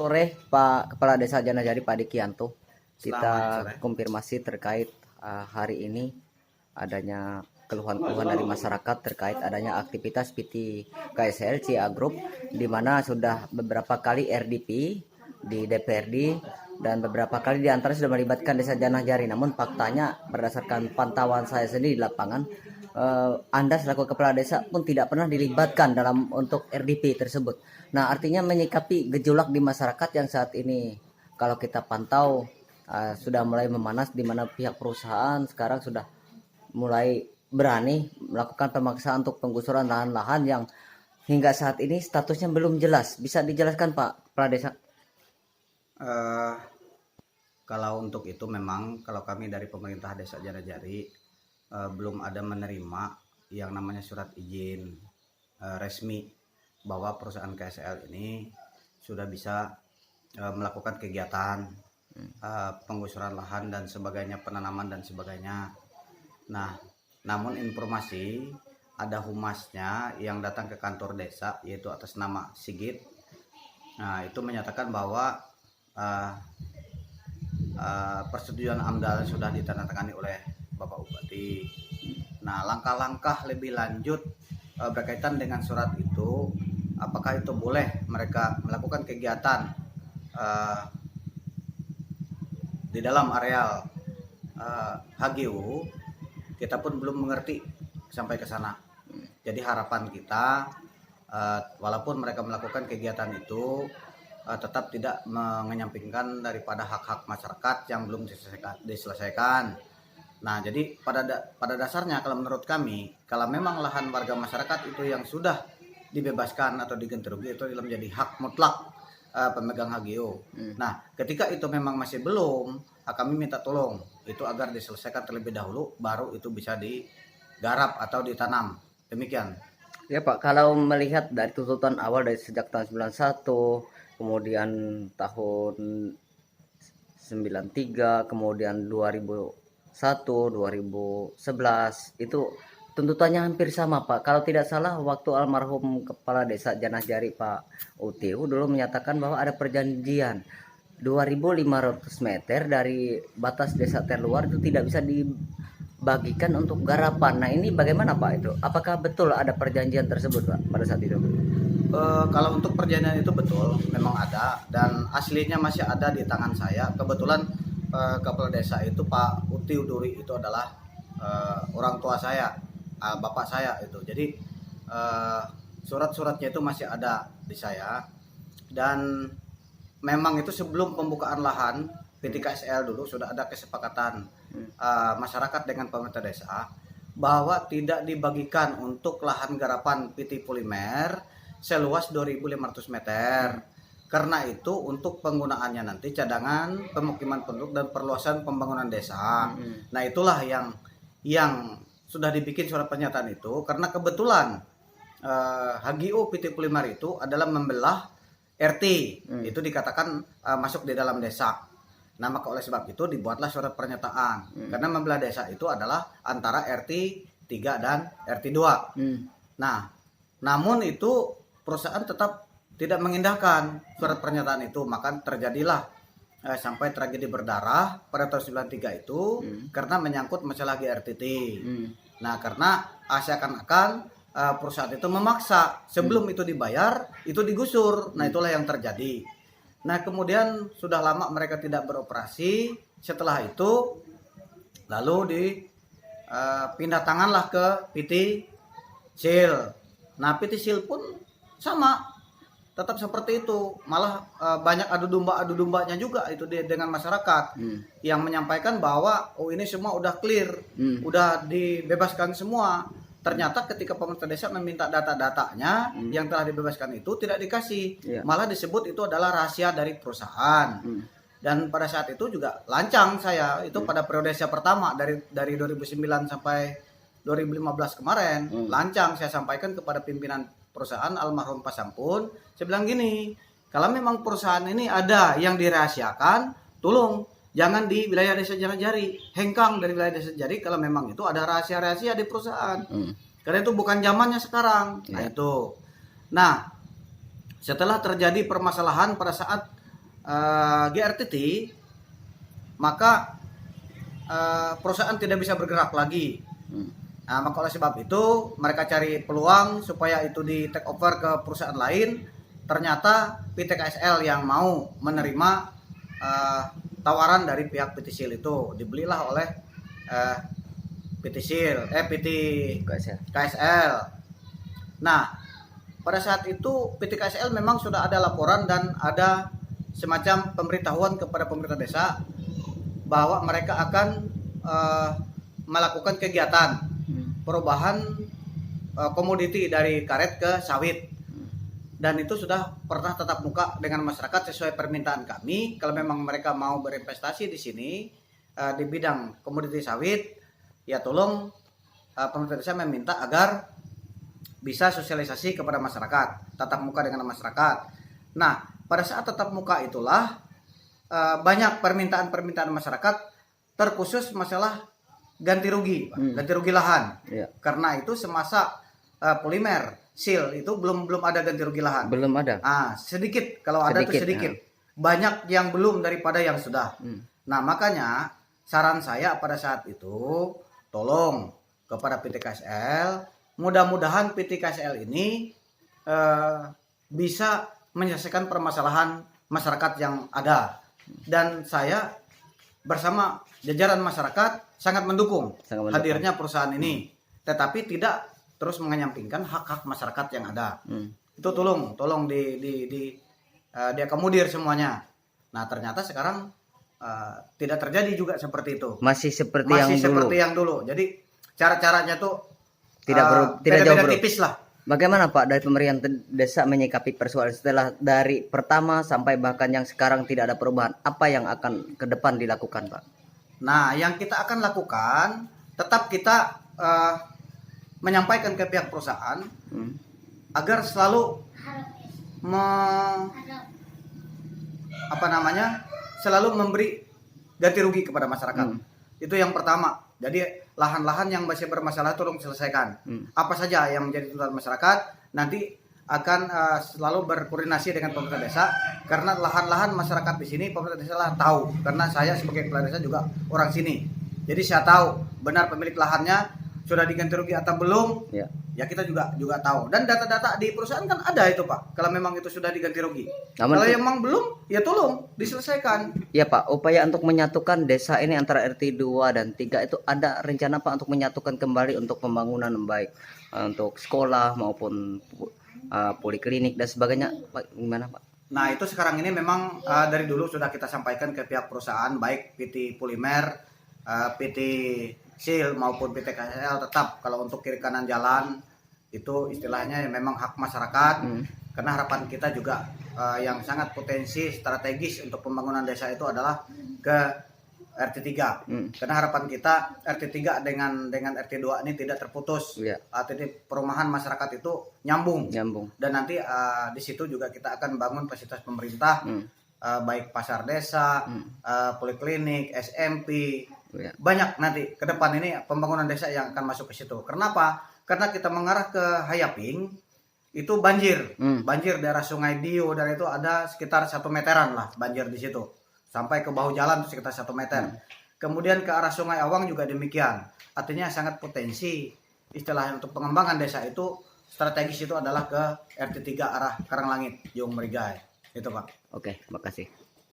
sore Pak Kepala Desa Janajari Pak Dikianto. Kita Selamat sore. konfirmasi terkait hari ini adanya keluhan-keluhan dari masyarakat terkait adanya aktivitas PT KSL Cia Group, di mana sudah beberapa kali RDP di DPRD dan beberapa kali diantara sudah melibatkan Desa Janajari. Namun faktanya berdasarkan pantauan saya sendiri di lapangan, Anda selaku kepala desa pun tidak pernah dilibatkan dalam untuk RDP tersebut. Nah, artinya menyikapi gejolak di masyarakat yang saat ini kalau kita pantau sudah mulai memanas, di mana pihak perusahaan sekarang sudah mulai berani melakukan pemaksaan untuk penggusuran lahan-lahan yang hingga saat ini statusnya belum jelas. Bisa dijelaskan Pak Kepala Desa? Kalau untuk itu memang kalau kami dari pemerintah Desa Janajari belum ada menerima yang namanya surat izin resmi bahwa perusahaan KSL ini sudah bisa melakukan kegiatan penggusuran lahan dan sebagainya, penanaman dan sebagainya. Nah, namun informasi ada humasnya yang datang ke kantor desa, yaitu atas nama Sigit. Nah, itu menyatakan bahwa persetujuan AMDAL sudah ditandatangani oleh Bapak Bupati. Nah, langkah-langkah lebih lanjut berkaitan dengan surat itu, apakah itu boleh mereka melakukan kegiatan di dalam areal HGU, kita pun belum mengerti sampai ke sana. Jadi harapan kita, walaupun mereka melakukan kegiatan itu, tetap tidak menyampingkan daripada hak-hak masyarakat yang belum diselesaikan. Nah, jadi pada dasarnya kalau menurut kami, kalau memang lahan warga masyarakat itu yang sudah dibebaskan atau diganti rugi, itu menjadi hak mutlak pemegang HGU. Nah, ketika itu memang masih belum, kami minta tolong itu agar diselesaikan terlebih dahulu, baru itu bisa digarap atau ditanam. Demikian. Ya Pak, kalau melihat dari tuntutan awal dari sejak tahun 91, kemudian tahun 93, kemudian 2001, 2011, itu tuntutannya hampir sama Pak. Kalau tidak salah waktu almarhum Kepala Desa Janajari Pak Utiu dulu menyatakan bahwa ada perjanjian 2.500 meter dari batas desa terluar itu tidak bisa dibagikan untuk garapan. Nah, ini bagaimana Pak itu? Apakah betul ada perjanjian tersebut Pak pada saat itu? Kalau untuk perjanjian itu betul, memang ada dan aslinya masih ada di tangan saya. Kebetulan Kepala Desa itu Pak Utiu Duri itu adalah orang tua saya, bapak saya itu. Jadi surat-suratnya itu masih ada di saya, dan memang itu sebelum pembukaan lahan PT KSL dulu sudah ada kesepakatan masyarakat dengan pemerintah desa bahwa tidak dibagikan untuk lahan garapan PT Polimer seluas 2.500 meter. Karena itu untuk penggunaannya nanti cadangan pemukiman penduduk dan perluasan pembangunan desa. Nah, itulah yang sudah dibikin surat pernyataan itu, karena kebetulan HGU PT Polimer itu adalah membelah RT. Itu dikatakan masuk di dalam desa. Nah, maka oleh sebab itu dibuatlah surat pernyataan. Karena membelah desa itu adalah antara RT 3 dan RT 2. Nah, namun itu perusahaan tetap tidak mengindahkan surat pernyataan itu, maka terjadilah sampai tragedi berdarah pada tahun 93 itu karena menyangkut masalah GRTT. Nah, karena seakan-akan perusahaan itu memaksa sebelum itu dibayar itu digusur. Nah, itulah yang terjadi. Nah, kemudian sudah lama mereka tidak beroperasi. Setelah itu lalu dipindah tanganlah ke PT Sil. Nah, PT Sil pun sama, tetap seperti itu. Malah banyak adu dombanya juga itu dengan masyarakat yang menyampaikan bahwa ini semua udah clear, udah dibebaskan semua. Ternyata ketika pemerintah desa meminta data-datanya yang telah dibebaskan itu tidak dikasih, malah disebut itu adalah rahasia dari perusahaan. Dan pada saat itu juga lancang saya itu pada periode saya pertama dari 2009 sampai 2015 kemarin, lancang saya sampaikan kepada pimpinan perusahaan almarhum Pak Sampun. Saya bilang gini, kalau memang perusahaan ini ada yang dirahasiakan, tolong jangan di wilayah Desa Janajari, hengkang dari wilayah Desa Janajari kalau memang itu ada rahasia-rahasia di perusahaan. Karena itu bukan zamannya sekarang. Nah, itu. Nah, setelah terjadi permasalahan pada saat GRTT, maka perusahaan tidak bisa bergerak lagi. Nah, maka oleh sebab itu mereka cari peluang supaya itu di take over ke perusahaan lain. Ternyata PT KSL yang mau menerima tawaran dari pihak PT SIL itu, dibelilah oleh PT KSL. Nah, pada saat itu PT KSL memang sudah ada laporan dan ada semacam pemberitahuan kepada pemerintah desa bahwa mereka akan melakukan kegiatan perubahan komoditi dari karet ke sawit, dan itu sudah pernah tatap muka dengan masyarakat sesuai permintaan kami. Kalau memang mereka mau berinvestasi di sini di bidang komoditi sawit, ya tolong pemerintah desa meminta agar bisa sosialisasi kepada masyarakat, tatap muka dengan masyarakat. Nah, pada saat tatap muka itulah banyak permintaan-permintaan masyarakat terkhusus masalah ganti rugi, ganti rugi lahan. Karena itu semasa polimer SIL itu belum ada ganti rugi lahan. Belum ada. Sedikit, kalau ada itu sedikit. Banyak yang belum daripada yang sudah. Nah, makanya saran saya pada saat itu tolong kepada PT KSL, mudah-mudahan PT KSL ini bisa menyelesaikan permasalahan masyarakat yang ada. Dan saya bersama jajaran masyarakat sangat mendukung hadirnya perusahaan ini, tetapi tidak terus menyampingkan hak-hak masyarakat yang ada. Itu tolong diakomodir semuanya. Nah, ternyata sekarang tidak terjadi juga seperti itu. Masih seperti yang dulu. Jadi cara-caranya tuh tidak beda-beda tipis lah. Bagaimana Pak dari pemerintah desa menyikapi persoalan setelah dari pertama sampai bahkan yang sekarang tidak ada perubahan? Apa yang akan ke depan dilakukan, Pak? Nah, yang kita akan lakukan, tetap kita menyampaikan ke pihak perusahaan agar selalu selalu memberi ganti rugi kepada masyarakat. Itu yang pertama. Jadi lahan-lahan yang masih bermasalah tolong selesaikan. Apa saja yang menjadi tuntutan masyarakat, nanti akan selalu berkoordinasi dengan pemerintah desa, karena lahan-lahan masyarakat di sini pemerintah desa lah tahu, karena saya sebagai kepala desa juga orang sini. Jadi saya tahu benar pemilik lahannya sudah diganti rugi atau belum. Ya kita juga tahu. Dan data-data di perusahaan kan ada itu, Pak. Kalau memang itu sudah diganti rugi. Kalau memang belum, ya tolong diselesaikan. Ya Pak, upaya untuk menyatukan desa ini antara RT 2 dan 3 itu ada rencana Pak untuk menyatukan kembali untuk pembangunan baik untuk sekolah maupun poliklinik dan sebagainya, Pak, gimana Pak? Nah, itu sekarang ini memang dari dulu sudah kita sampaikan ke pihak perusahaan, baik PT Polimer, PT SIL maupun PT KSL, tetap kalau untuk kiri kanan jalan itu istilahnya memang hak masyarakat. Karena harapan kita juga yang sangat potensi strategis untuk pembangunan desa itu adalah ke RT 3. Karena harapan kita RT 3 dengan RT 2 ini tidak terputus. Titik perumahan masyarakat itu nyambung. Dan nanti di situ juga kita akan bangun fasilitas pemerintah, baik pasar desa, poliklinik, SMP. Banyak nanti ke depan ini pembangunan desa yang akan masuk ke situ. Kenapa? Karena kita mengarah ke Hayaping itu banjir. Banjir daerah Sungai Dio, dari itu ada sekitar 1 meteran lah banjir di situ. Sampai ke bahu jalan itu sekitar 1 meter. Kemudian ke arah Sungai Awang juga demikian. Artinya sangat potensi istilahnya untuk pengembangan desa itu strategis itu adalah ke RT 3 arah Karanglangit, Jung Merigai. Itu Pak. Oke, makasih.